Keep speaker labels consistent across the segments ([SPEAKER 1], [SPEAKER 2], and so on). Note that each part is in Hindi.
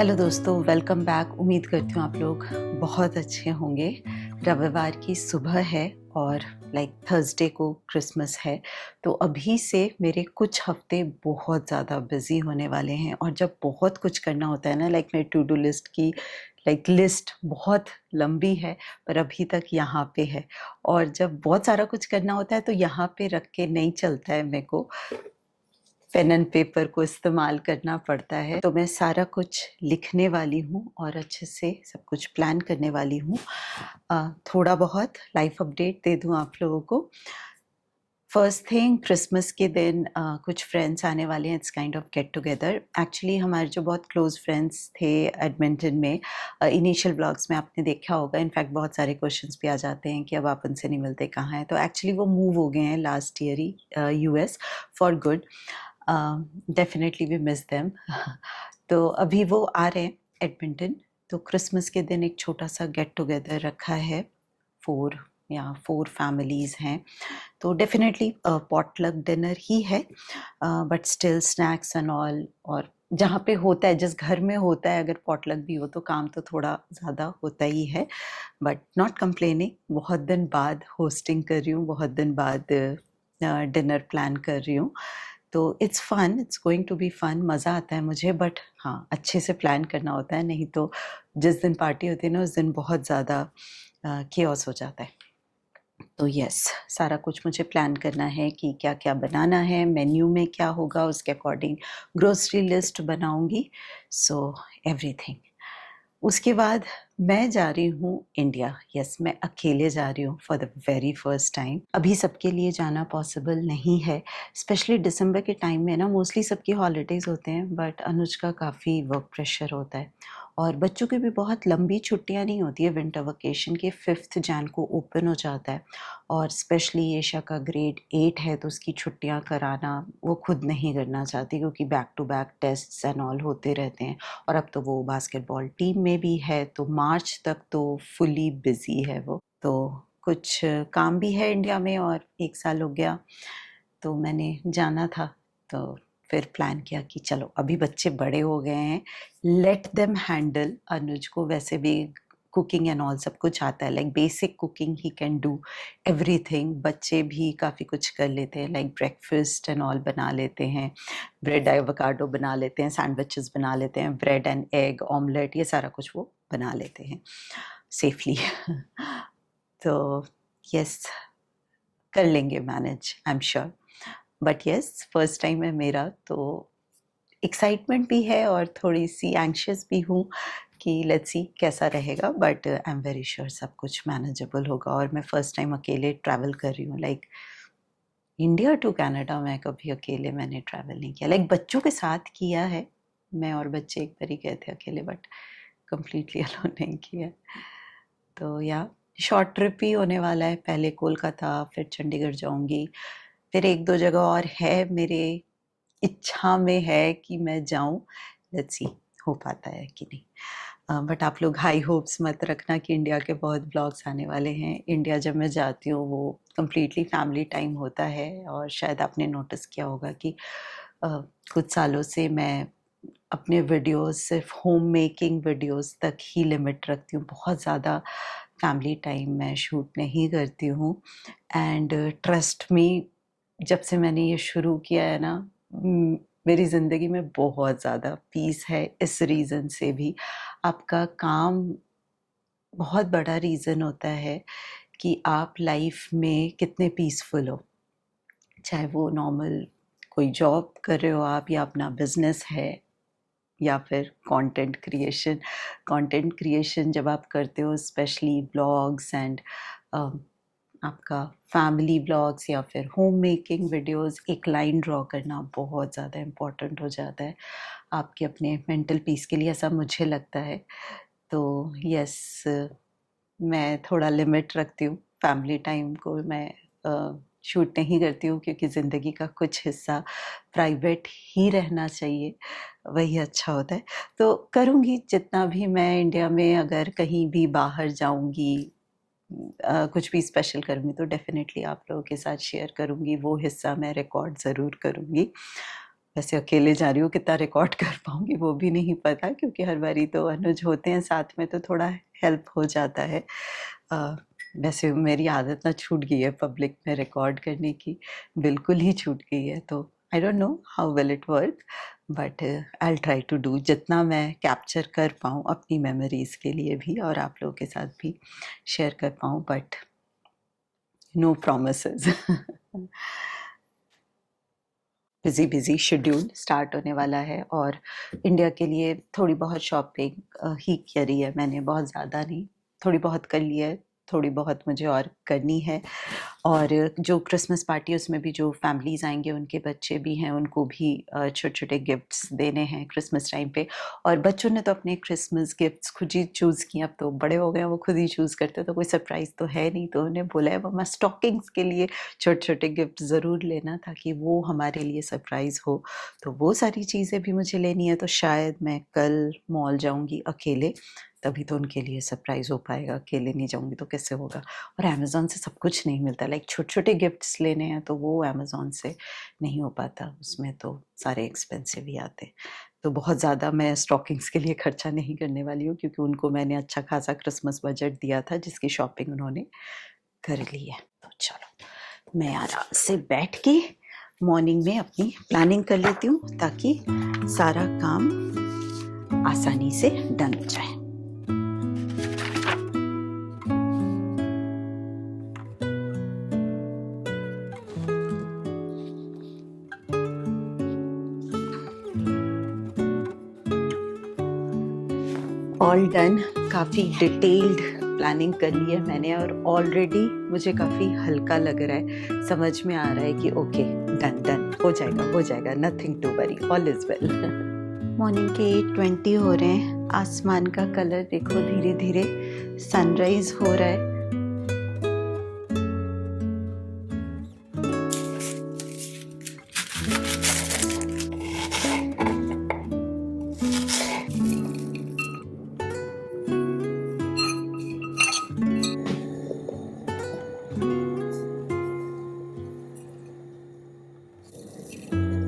[SPEAKER 1] हेलो दोस्तों, वेलकम बैक। उम्मीद करती हूँ आप लोग बहुत अच्छे होंगे। रविवार की सुबह है और थर्सडे को क्रिसमस है, तो अभी से मेरे कुछ हफ्ते बहुत ज़्यादा बिजी होने वाले हैं। और जब बहुत कुछ करना होता है ना, मेरी टू डू लिस्ट की लिस्ट बहुत लंबी है, पर अभी तक यहाँ पे है। और जब बहुत सारा कुछ करना होता है तो यहाँ पे रख के नहीं चलता है, मेरे को पेन एंड पेपर को इस्तेमाल करना पड़ता है। तो मैं सारा कुछ लिखने वाली हूँ और अच्छे से सब कुछ प्लान करने वाली हूँ। थोड़ा बहुत लाइफ अपडेट दे दूँ आप लोगों को। फर्स्ट थिंग, क्रिसमस के दिन कुछ फ्रेंड्स आने वाले हैं। It's kind of get together. Actually हमारे जो बहुत क्लोज फ्रेंड्स थे एडमिंटन में, इनिशियल व्लॉग्स में आपने देखा होगा। इनफैक्ट बहुत सारे क्वेश्चंस भी आ जाते हैं कि अब आप उनसे नहीं मिलते, कहाँ हैं। तो एक्चुअली वो मूव हो गए हैं लास्ट ईयर ही US for good. Definitely we miss them. तो अभी वो आ रहे हैं एडमिंटन। तो क्रिसमस के दिन एक छोटा सा गेट टुगेदर रखा है। 4 फैमिलीज़ हैं, तो डेफिनेटली पॉटलक डिनर ही है, but still snacks and all. और जहाँ पे होता है, जिस घर में होता है, अगर पॉटलक भी हो तो काम तो थोड़ा ज़्यादा होता ही है, बट नॉट कंप्लेनिंग। बहुत दिन बाद होस्टिंग कर रही हूँ, बहुत दिन बाद डिनर प्लान कर रही हूँ। तो it's fun, it's going to be fun. मज़ा आता है मुझे, बट हाँ, अच्छे से प्लान करना होता है, नहीं तो जिस दिन पार्टी होती है ना, उस दिन बहुत ज़्यादा केओस हो जाता है। तो यस, सारा कुछ मुझे प्लान करना है कि क्या क्या बनाना है, मेन्यू में क्या होगा, उसके अकॉर्डिंग ग्रोसरी लिस्ट बनाऊंगी। So everything. उसके बाद मैं जा रही हूँ इंडिया। यस, मैं अकेले जा रही हूँ for the very first time. अभी सबके लिए जाना पॉसिबल नहीं है, स्पेशली दिसंबर के टाइम में ना। मोस्टली सबकी हॉलीडेज़ होते हैं, बट अनुज का काफ़ी वर्क प्रेशर होता है। और बच्चों की भी बहुत लंबी छुट्टियां नहीं होती है। विंटर वेकेशन के 5 जैन को ओपन हो जाता है। और स्पेशली येशा का ग्रेड 8 है, तो उसकी छुट्टियां कराना वो खुद नहीं करना चाहती, क्योंकि back to back tests and all होते रहते हैं। और अब तो वो बास्केटबॉल टीम में भी है, तो मार्च तक तो फुली बिजी है वो। तो कुछ काम भी है इंडिया में, और 1 साल हो गया तो मैंने जाना था। तो फिर प्लान किया कि चलो, अभी बच्चे बड़े हो गए हैं, लेट देम हैंडल। अनुज को वैसे भी कुकिंग एंड ऑल सब कुछ आता है, basic cooking he can do everything. बच्चे भी काफ़ी कुछ कर लेते हैं, ब्रेकफास्ट एंड ऑल बना लेते हैं, ब्रेड एवोकाडो बना लेते हैं, सैंडविचेस बना लेते हैं, ब्रेड एंड एग ऑमलेट, ये सारा कुछ वो बना लेते हैं सेफली। तो यस, कर लेंगे manage, I am sure. But yes, first time है मेरा, तो एक्साइटमेंट भी है और थोड़ी सी एंग्शियस भी हूँ कि लेट्स सी कैसा रहेगा। But I am very sure सब कुछ मैनेजेबल होगा। और मैं फर्स्ट टाइम अकेले ट्रैवल कर रही हूँ, इंडिया टू कनाडा। मैं कभी अकेले मैंने ट्रैवल नहीं किया, बच्चों के साथ किया है। मैं और बच्चे एक बार ही गए थे अकेले, बट कम्प्लीटली अलोन नहीं किया। तो या शॉर्ट ट्रिप ही होने वाला है। पहले कोलकाता, फिर चंडीगढ़ जाऊंगी, फिर 1-2 जगह और है मेरे इच्छा में है कि मैं जाऊं। लेट्स सी हो पाता है कि नहीं। बट आप लोग हाई होप्स मत रखना कि इंडिया के बहुत ब्लॉग्स आने वाले हैं। इंडिया जब मैं जाती हूँ वो कम्प्लीटली फैमिली टाइम होता है। और शायद आपने नोटिस किया होगा कि कुछ सालों से मैं अपने वीडियोस सिर्फ होम मेकिंग वीडियोस तक ही लिमिट रखती हूँ। बहुत ज़्यादा फैमिली टाइम मैं शूट नहीं करती हूँ। एंड ट्रस्ट मी, जब से मैंने ये शुरू किया है ना, मेरी ज़िंदगी में बहुत ज़्यादा पीस है। इस रीज़न से भी, आपका काम बहुत बड़ा रीज़न होता है कि आप लाइफ में कितने पीसफुल हो। चाहे वो नॉर्मल कोई जॉब कर रहे हो आप, या अपना बिजनेस है, या फिर कंटेंट क्रिएशन जब आप करते हो, स्पेशली ब्लॉग्स एंड आपका फैमिली ब्लॉग्स या फिर होम मेकिंग वीडियोस, एक लाइन ड्रॉ करना बहुत ज़्यादा इम्पोर्टेंट हो जाता है आपके अपने मेंटल पीस के लिए, ऐसा मुझे लगता है। तो यस, मैं थोड़ा लिमिट रखती हूँ फैमिली टाइम को। मैं शूट नहीं करती हूँ, क्योंकि ज़िंदगी का कुछ हिस्सा प्राइवेट ही रहना चाहिए, वही अच्छा होता है। तो करूँगी जितना भी। मैं इंडिया में अगर कहीं भी बाहर जाऊँगी, कुछ भी स्पेशल करूँगी, तो डेफिनेटली आप लोगों के साथ शेयर करूँगी। वो हिस्सा मैं रिकॉर्ड ज़रूर करूँगी। वैसे अकेले जा रही हूँ, कितना रिकॉर्ड कर पाऊँगी वो भी नहीं पता, क्योंकि हर बारी तो अनुज होते हैं साथ में तो थोड़ा हेल्प हो जाता है। वैसे मेरी आदत ना छूट गई है पब्लिक में रिकॉर्ड करने की, बिल्कुल ही छूट गई है। तो I don't know how will it work, but I will try to do जितना मैं कैप्चर कर पाऊँ अपनी मेमोरीज़ के लिए भी और आप लोगों के साथ भी शेयर कर पाऊँ, but no promises. Busy busy schedule start होने वाला है और इंडिया के लिए थोड़ी बहुत शॉपिंग ही करी है मैंने, बहुत ज़्यादा नहीं, थोड़ी बहुत कर ली है, थोड़ी बहुत मुझे और करनी है। और जो क्रिसमस पार्टी उसमें भी जो फैमिलीज़ आएंगे उनके बच्चे भी हैं, उनको भी छोटे छोटे गिफ्ट्स देने हैं क्रिसमस टाइम पे। और बच्चों ने तो अपने क्रिसमस गिफ्ट्स खुद ही चूज़ किए, अब तो बड़े हो गए हैं, वो खुद ही चूज़ करते हैं, तो कोई सरप्राइज़ तो है नहीं। तो उन्हें बोला है मम्मा स्टॉकिंग्स के लिए छोटे छोटे गिफ्ट ज़रूर लेना ताकि वो हमारे लिए सरप्राइज़ हो। तो वो सारी चीज़ें भी मुझे लेनी है, तो शायद मैं कल मॉल जाऊँगी अकेले, तभी तो उनके लिए सरप्राइज़ हो पाएगा, अकेले नहीं जाऊँगी तो कैसे होगा। और अमेज़न से सब कुछ नहीं मिलता, लाइक छोटे-छोटे गिफ्ट्स लेने हैं तो वो अमेज़न से नहीं हो पाता, उसमें तो सारे एक्सपेंसिव ही आते हैं। तो बहुत ज़्यादा मैं स्टॉकिंग्स के लिए खर्चा नहीं करने वाली हूँ, क्योंकि उनको मैंने अच्छा खासा क्रिसमस बजट दिया था जिसकी शॉपिंग उन्होंने कर ली है। तो चलो मैं आराम से बैठ के मॉर्निंग में अपनी प्लानिंग कर लेती हूँ ताकि सारा काम आसानी से डन हो जाए। ऑल डन, काफ़ी डिटेल्ड प्लानिंग कर ली है मैंने और ऑलरेडी मुझे काफ़ी हल्का लग रहा है, समझ में आ रहा है कि ओके डन डन हो जाएगा, nothing to worry, all is well. Morning के 8:20 हो रहे हैं, आसमान का कलर देखो धीरे धीरे सनराइज हो रहा है।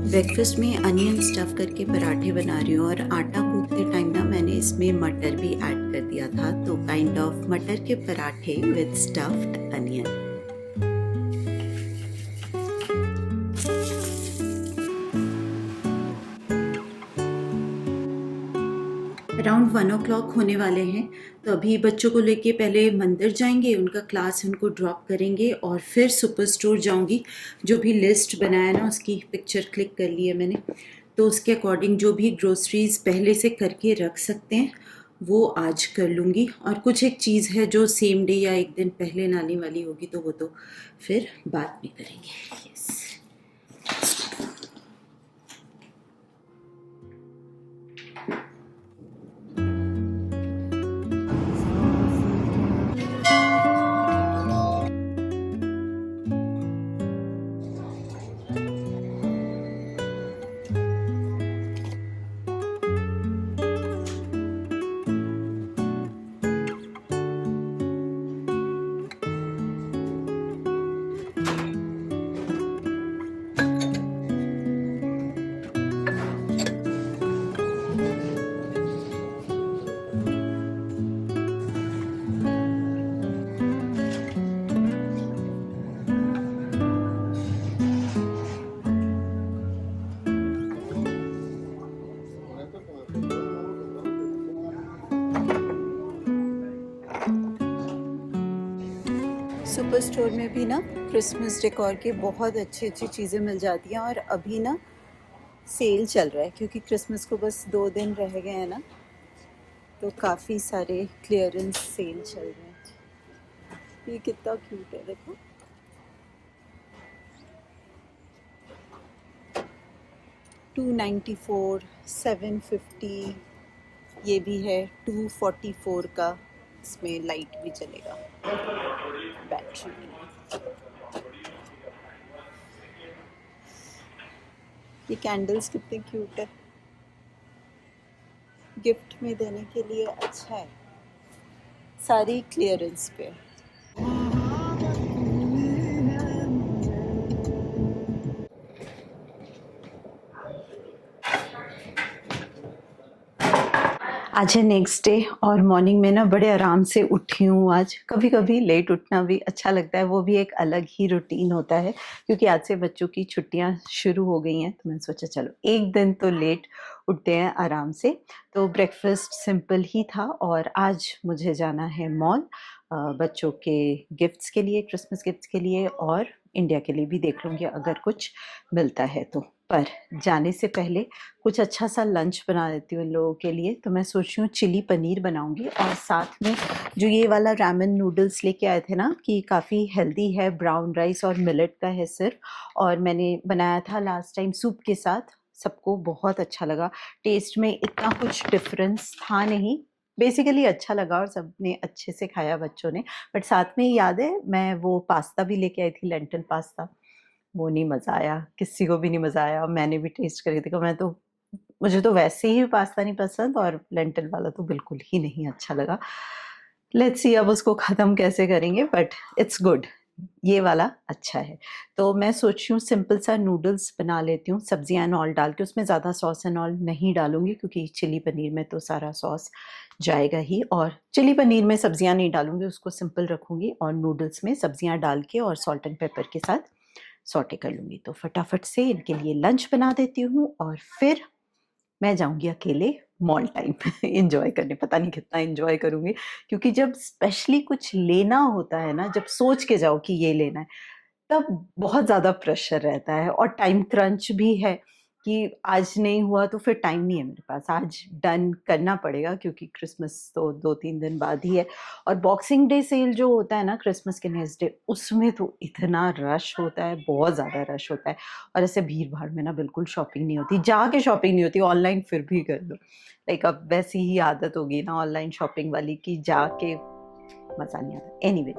[SPEAKER 1] ब्रेकफास्ट में अनियन स्टफ़ करके पराठे बना रही हूँ और आटा गूंथते टाइम ना मैंने इसमें मटर भी ऐड कर दिया था, तो काइंड ऑफ मटर के पराठे with stuffed onion. Around 1 o'clock होने वाले हैं, तो अभी बच्चों को लेके पहले मंदिर जाएंगे, उनका क्लास है उनको ड्रॉप करेंगे और फिर सुपर स्टोर जाऊंगी। जो भी लिस्ट बनाया ना उसकी पिक्चर क्लिक कर ली है मैंने, तो उसके अकॉर्डिंग जो भी ग्रोसरीज पहले से करके रख सकते हैं वो आज कर लूँगी। और कुछ एक चीज़ है जो सेम डे या एक दिन पहले लाने वाली होगी, तो वो तो फिर बाद में करेंगे। यस, सुपर स्टोर में भी ना क्रिसमस डेकोर के बहुत अच्छी अच्छी चीज़ें मिल जाती हैं। और अभी ना सेल चल रहा है क्योंकि क्रिसमस को बस 2 दिन रह गए हैं ना, तो काफ़ी सारे क्लियरेंस सेल चल रहे हैं। ये कितना क्यूट है देखो, $294, $750, ये भी है $244 का, इसमें लाइट भी चलेगा, बैटरी भी नहीं। ये कैंडल्स कितने क्यूट है, गिफ्ट में देने के लिए अच्छा है, सारी क्लियरेंस पे। आज है नेक्स्ट डे और मॉर्निंग में ना बड़े आराम से उठी हूँ आज। कभी कभी लेट उठना भी अच्छा लगता है, वो भी एक अलग ही रूटीन होता है क्योंकि आज से बच्चों की छुट्टियाँ शुरू हो गई हैं। तो मैंने सोचा चलो एक दिन तो लेट उठते हैं आराम से। तो ब्रेकफास्ट सिंपल ही था और आज मुझे जाना है मॉल बच्चों के गिफ्ट्स के लिए, क्रिसमस गिफ्ट्स के लिए, और इंडिया के लिए भी देख लूँगी अगर कुछ मिलता है तो। पर जाने से पहले कुछ अच्छा सा लंच बना देती हूँ इन लोगों के लिए। तो मैं सोच रही हूँ चिली पनीर बनाऊंगी और साथ में जो ये वाला रामेन नूडल्स लेके आए थे ना कि काफ़ी हेल्दी है, ब्राउन राइस और मिलेट का है सिर्फ, और मैंने बनाया था लास्ट टाइम सूप के साथ। सबको बहुत अच्छा लगा। टेस्ट में इतना कुछ डिफरेंस था नहीं, बेसिकली अच्छा लगा और सबने अच्छे से खाया बच्चों ने। बट साथ में याद है मैं वो पास्ता भी लेके आई थी, लेंटल पास्ता। वो नहीं मज़ा आया, किसी को भी नहीं मज़ा आया। मैंने भी टेस्ट करी थी, मैं तो, मुझे तो वैसे ही पास्ता नहीं पसंद और लेंटिल वाला तो बिल्कुल ही नहीं अच्छा लगा। लेट्स सी अब उसको ख़त्म कैसे करेंगे, बट इट्स गुड। ये वाला अच्छा है। तो मैं सोच रही हूँ सिंपल सा नूडल्स बना लेती हूँ, सब्जियां एंड ऑल डाल के। उसमें ज़्यादा सॉस एंड ऑल नहीं डालूंगी क्योंकि चिली पनीर में तो सारा सॉस जाएगा ही, और चिली पनीर में सब्जियां नहीं डालूंगी, उसको सिंपल रखूंगी और नूडल्स में सब्जियां डाल के और सॉल्ट एंड पेपर के साथ सॉटे कर लूँगी। तो फटाफट से इनके लिए लंच बना देती हूँ और फिर मैं जाऊँगी अकेले मॉल टाइम एन्जॉय करने। पता नहीं कितना एन्जॉय करूँगी क्योंकि जब स्पेशली कुछ लेना होता है ना, जब सोच के जाओ कि ये लेना है, तब बहुत ज़्यादा प्रेशर रहता है और टाइम क्रंच भी है कि आज नहीं हुआ तो फिर टाइम नहीं है मेरे पास, आज डन करना पड़ेगा क्योंकि क्रिसमस तो 2-3 दिन बाद ही है। और बॉक्सिंग डे सेल जो होता है ना क्रिसमस के नेक्स्ट डे, उसमें तो इतना रश होता है, बहुत ज़्यादा रश होता है। और ऐसे भीड़ भाड़ में ना बिल्कुल शॉपिंग नहीं होती, जाके शॉपिंग नहीं होती, ऑनलाइन फिर भी कर लो। लाइक अब वैसी ही आदत होगी ना ऑनलाइन शॉपिंग वाली कि जाके मज़ा नहीं आता। एनीवेज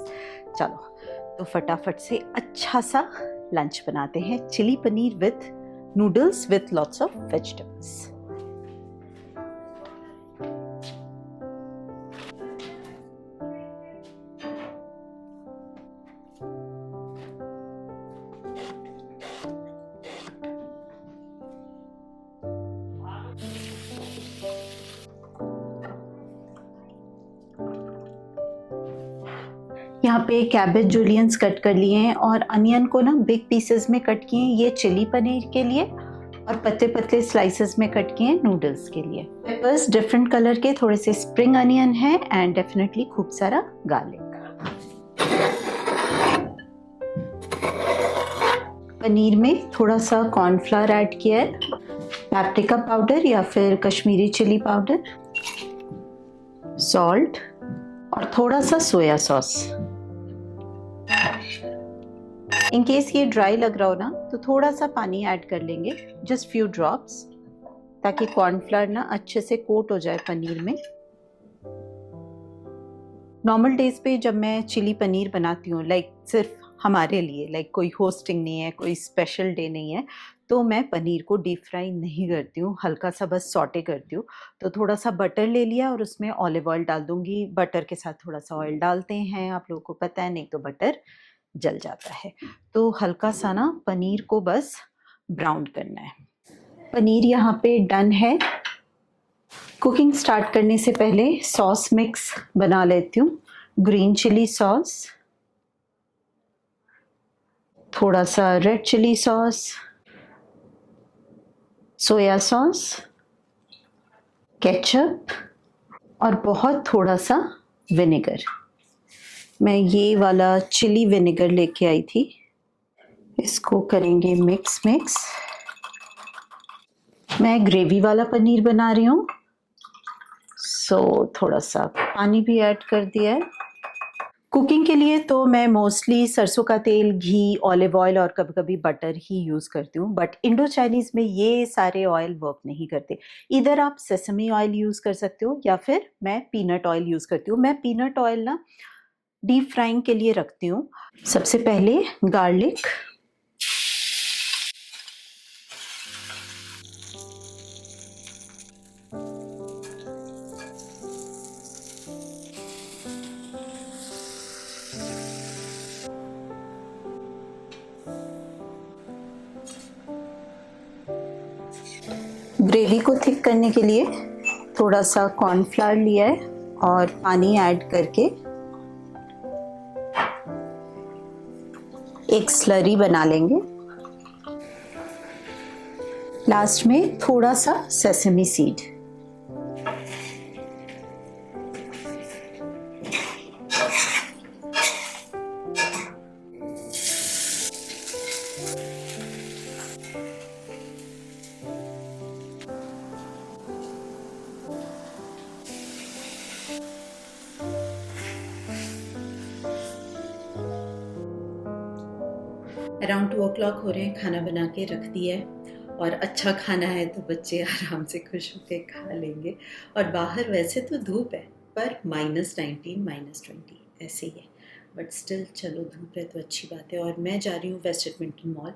[SPEAKER 1] चलो, तो फटाफट से अच्छा सा लंच बनाते हैं। Chilli paneer with noodles with lots of vegetables. यहाँ पे कैबेज जूलियंस कट कर लिए हैं और अनियन को ना बिग पीसेस में कट किए हैं, ये चिली पनीर के लिए, और पतले पतले स्लाइसेस में कट किए हैं नूडल्स के लिए। पेपर्स डिफरेंट कलर के, थोड़े से स्प्रिंग अनियन है एंड डेफिनेटली खूब सारा गार्लिक। पनीर में थोड़ा सा कॉर्नफ्लावर ऐड किया है, पैप्रिका पाउडर या फिर कश्मीरी चिली पाउडर, सॉल्ट और थोड़ा सा सोया सॉस। इन केस ये ड्राई लग रहा हो ना तो थोड़ा सा पानी ऐड कर लेंगे, जस्ट फ्यू ड्रॉप्स, ताकि कॉर्नफ्लावर ना अच्छे से कोट हो जाए पनीर में। नॉर्मल डेज पे जब मैं चिली पनीर बनाती हूँ, लाइक सिर्फ हमारे लिए, लाइक कोई होस्टिंग नहीं है, कोई स्पेशल डे नहीं है, तो मैं पनीर को डीप फ्राई नहीं करती हूँ, हल्का सा बस सॉटे करती हूँ। तो थोड़ा सा बटर ले लिया और उसमें ऑलिव ऑयल डाल दूंगी। बटर के साथ थोड़ा सा ऑयल डालते हैं, आप लोगों को पता है, नहीं तो बटर जल जाता है। तो हल्का सा ना पनीर को बस ब्राउन करना है। पनीर यहाँ पे डन है। कुकिंग स्टार्ट करने से पहले सॉस मिक्स बना लेती हूँ। ग्रीन चिली सॉस, थोड़ा सा red chilli sauce, soya sauce, ketchup और बहुत थोड़ा सा विनेगर। मैं ये वाला चिली विनेगर लेके आई थी। इसको करेंगे मिक्स। मैं ग्रेवी वाला पनीर बना रही हूँ, सो थोड़ा सा पानी भी ऐड कर दिया है। कुकिंग के लिए तो मैं मोस्टली सरसों का तेल, घी, ऑलिव ऑयल और कभी कभी बटर ही यूज़ करती हूँ, बट इंडो चाइनीज़ में ये सारे ऑयल वर्क नहीं करते। इधर आप सेसमी ऑयल यूज़ कर सकते हो या फिर मैं पीनट ऑयल यूज़ करती हूँ। मैं पीनट ऑयल ना डीप फ्राइंग के लिए रखती हूँ। सबसे पहले गार्लिक, ग्रेवी को थिक करने के लिए थोड़ा सा कॉर्नफ्लावर लिया है और पानी ऐड करके एक स्लरी बना लेंगे। लास्ट में थोड़ा सा सेसमी सीड। अराउंड 2 o'clock हो रहे हैं, खाना बना के रख दिया है और अच्छा खाना है तो बच्चे आराम से खुश होकर खा लेंगे। और बाहर वैसे तो धूप है पर -19 -20 ऐसे ही है, बट स्टिल चलो धूप है तो अच्छी बात है। और मैं जा रही हूँ वेस्ट एडमिंटन मॉल,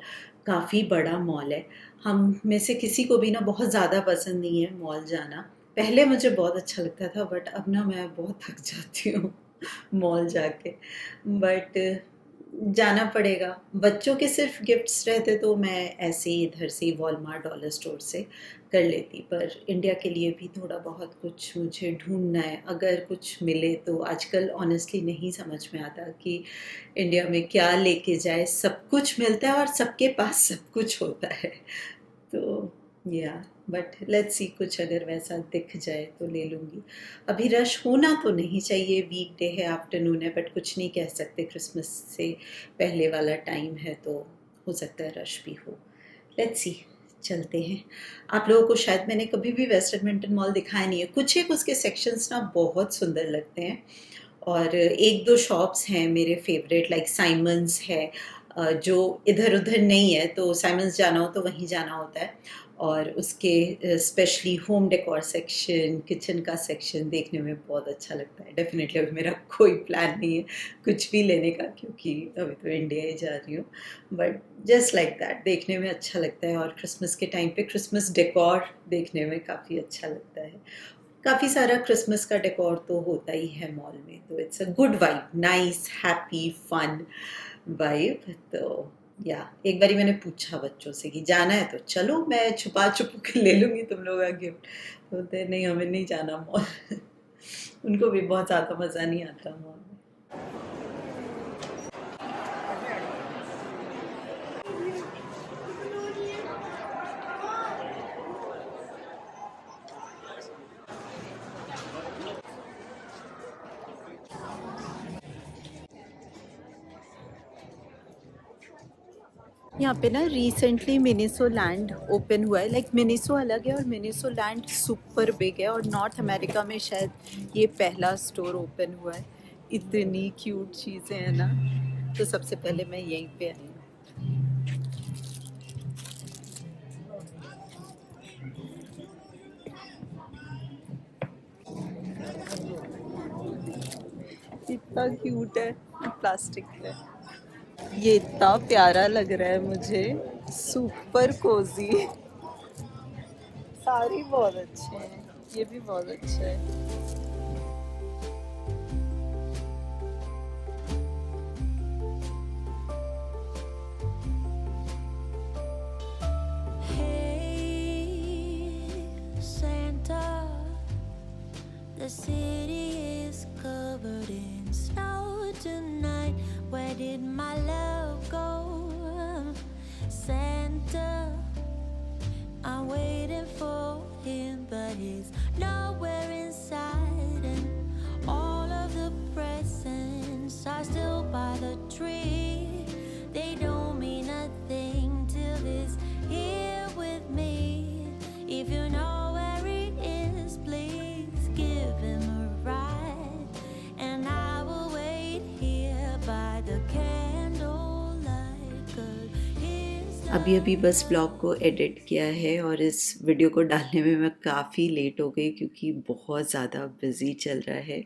[SPEAKER 1] काफ़ी बड़ा मॉल है। हम में से किसी को भी ना बहुत ज़्यादा पसंद नहीं है मॉल जाना। पहले मुझे बहुत अच्छा लगता था बट अब ना मैं बहुत थक जाती हूँ मॉल जाके, बट जाना पड़ेगा। बच्चों के सिर्फ गिफ्ट्स रहते तो मैं ऐसे ही इधर से वॉलमार्ट डॉलर स्टोर से कर लेती, पर इंडिया के लिए भी थोड़ा बहुत कुछ मुझे ढूंढना है। अगर कुछ मिले तो आजकल ऑनेस्टली नहीं समझ में आता कि इंडिया में क्या लेके जाए। सब कुछ मिलता है और सबके पास सब कुछ होता है, तो या बट लेट्स सी, कुछ अगर वैसा दिख जाए तो ले लूँगी। अभी रश होना तो नहीं चाहिए, वीकडे है, आफ्टरनून है, बट कुछ नहीं कह सकते, क्रिसमस से पहले वाला टाइम है तो हो सकता है रश भी हो। लेट्स सी, चलते हैं। आप लोगों को शायद मैंने कभी भी वेस्ट एडमिंटन मॉल दिखाया नहीं है। कुछ एक उसके सेक्शंस ना बहुत सुंदर लगते हैं और एक दो शॉप्स हैं मेरे फेवरेट, लाइक साइमंस है, जो इधर उधर नहीं है, तो साइमंस जाना हो तो वहीं जाना होता है। और उसके specially home decor section, kitchen का सेक्शन देखने में बहुत अच्छा लगता है। डेफिनेटली अभी मेरा कोई प्लान नहीं है कुछ भी लेने का क्योंकि अभी तो इंडिया ही जा रही हूँ, बट जस्ट लाइक दैट देखने में अच्छा लगता है। और क्रिसमस के टाइम पे क्रिसमस डेकोर देखने में काफ़ी अच्छा लगता है। काफ़ी सारा क्रिसमस का डेकोर तो होता ही है मॉल में, तो it's a good vibe, nice happy fun vibe. तो या एक बारी मैंने पूछा बच्चों से कि जाना है तो चलो, मैं छुपा छुप के ले लूँगी तुम लोगों का गिफ्ट। तो बोलते नहीं, हमें नहीं जाना मॉल उनको भी बहुत ज़्यादा मज़ा नहीं आता मॉल में। यहाँ पे ना रिसेंटली मिनिसो लैंड ओपन हुआ है। लाइक मिनिसो अलग है और मिनिसो लैंड सुपर बिग है, और नॉर्थ अमेरिका में शायद ये पहला स्टोर ओपन हुआ है। इतनी क्यूट चीज़ें हैं ना, तो सबसे पहले मैं यहीं पे आई हूँ। इतना क्यूट है, प्लास्टिक है। ये इतना प्यारा लग रहा है मुझे, सुपर कोजी। सारी बहुत अच्छे हैं, ये भी बहुत अच्छा है।
[SPEAKER 2] The city is covered in snow tonight. Where did my love go? Santa, I'm waiting for him, but he's nowhere inside. And all of the presents are still by the tree. They don't mean nothing till he's here with me. If you know where he is, please give him a ride. And I will wait here by the candlelight, 'cause he's
[SPEAKER 1] अभी अभी बस ब्लॉग को एडिट किया है और इस वीडियो को डालने में मैं काफ़ी लेट हो गई क्योंकि बहुत ज़्यादा बिज़ी चल रहा है।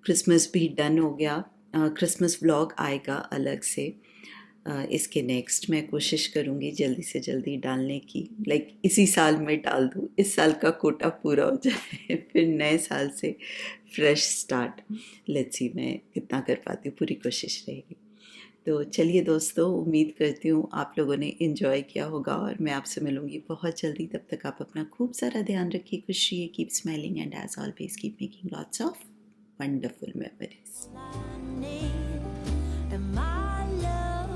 [SPEAKER 1] क्रिसमस भी डन हो गया। क्रिसमस व्लॉग आएगा अलग से। इसके नेक्स्ट मैं कोशिश करूँगी जल्दी से जल्दी डालने की, लाइक इसी साल में डाल दूँ, इस साल का कोटा पूरा हो जाए फिर नए साल से फ्रेश स्टार्ट। लेट्स सी मैं कितना कर पाती हूँ, पूरी कोशिश रहेगी। तो चलिए दोस्तों, उम्मीद करती हूँ आप लोगों ने इन्जॉय किया होगा और मैं आपसे मिलूँगी बहुत जल्दी। तब तक आप अपना खूब सारा ध्यान रखिए, खुश रहिए, keep smiling and as always keep making lots of wonderful memories.
[SPEAKER 2] I need, and my love